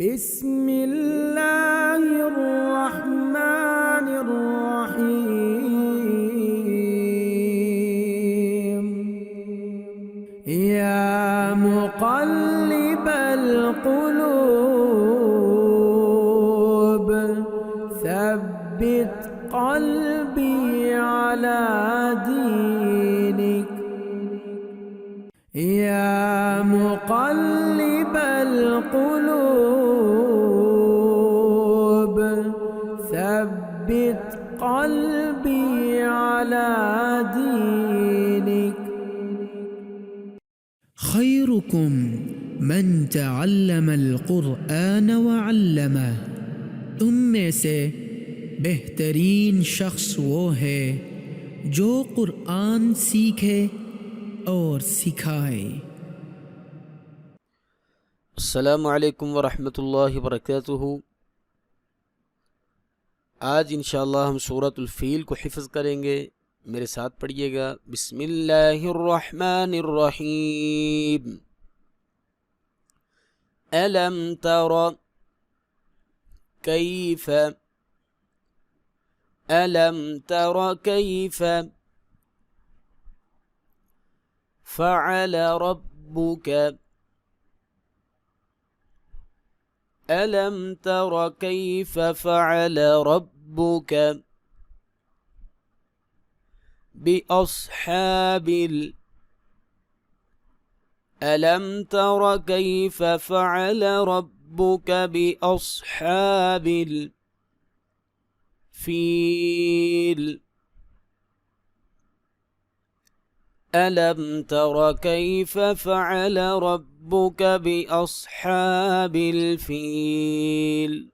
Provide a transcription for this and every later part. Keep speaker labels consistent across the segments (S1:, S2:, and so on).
S1: بسم الله الرحمن الرحيم يا مقلب القلوب ثبت قلبي على دينك يا مقلب القلوب ثبت قلبي على دينك
S2: خيركم من تعلم القرآن وعلمه तुम में से बेहतरीन शख्स वो है जो कुरान सीखे और सिखाए।
S3: अस्सलामु अलैकुम वरहमतुल्लाहि वबरकातुहू। आज इंशाअल्लाह हम सूरतुल फील को हिफ्ज़ करेंगे। मेरे साथ पढ़िएगा। बिस्मिल्लाहिर्रहमानिर्रहीम। अलम तरा कैफ अलम तरा कैफ फ़अल रब्बुक ألم تر كيف فعل ربك بأصحاب ألم تر كيف فعل ربك بأصحاب الفيل ألم تر كيف فعل ربك بأصحاب الفيل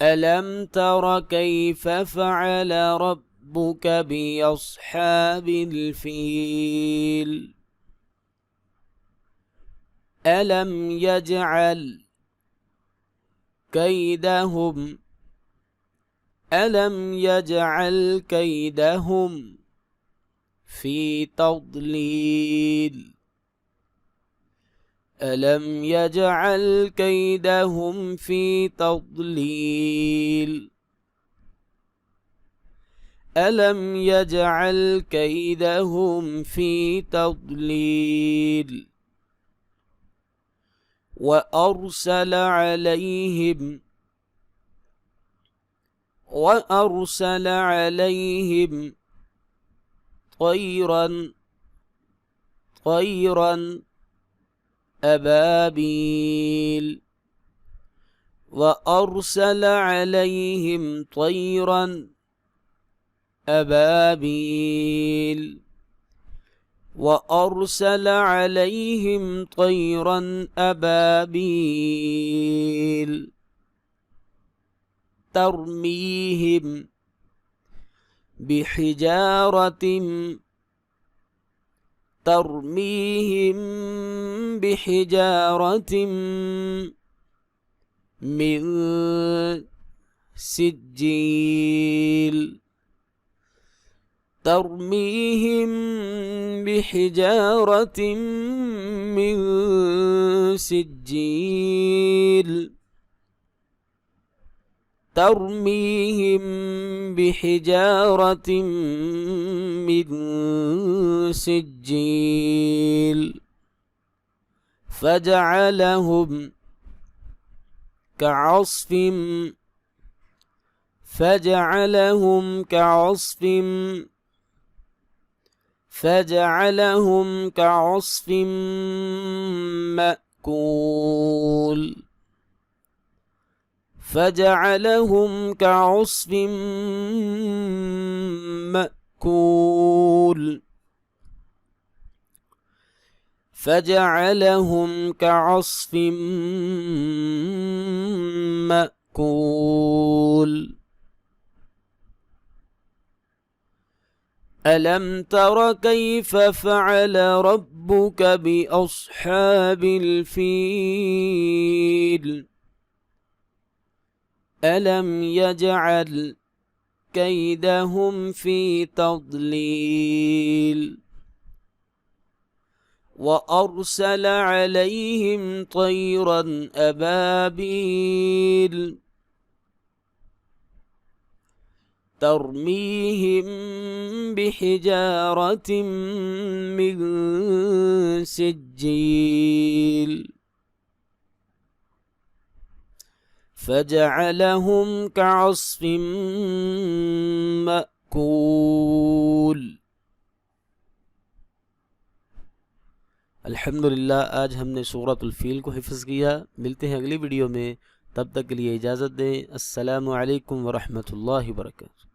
S3: ألم تر كيف فعل ربك بأصحاب الفيل ألم يجعل كيدهم ألم يجعل كيدهم في تضليل ألم يجعل كيدهم في تضليل ألم يجعل كيدهم في تضليل وأرسل عليهم طيرا أبابيل وأرسل عليهم طيرا أبابيل وأرسل عليهم طيرا أبابيل ترميهم بحجارة من سجيل ترميهم بحجارة من سجيل ترميهم بحجارة من سجيل فجعلهم كعصف مأكول فجعلهم كعصف مأكول فجعلهم كعصف مأكول ألم تر كيف فعل ربك بأصحاب الفيل ألم يجعل كيدهم في تضليل वअरसल अलैहिम तैरन अबाबील तरमीहिम बिहिजारतिम मिन सिज्जील फजअलहुम कअस्फिम मअकूल। अल्हम्दुलिल्लाह, आज हमने सूरतुल फील को हिफ्ज़ किया। मिलते हैं अगली वीडियो में, तब तक के लिए इजाज़त दें। अस्सलामु अलैकुम व रहमतुल्लाहि व बरकातुहू।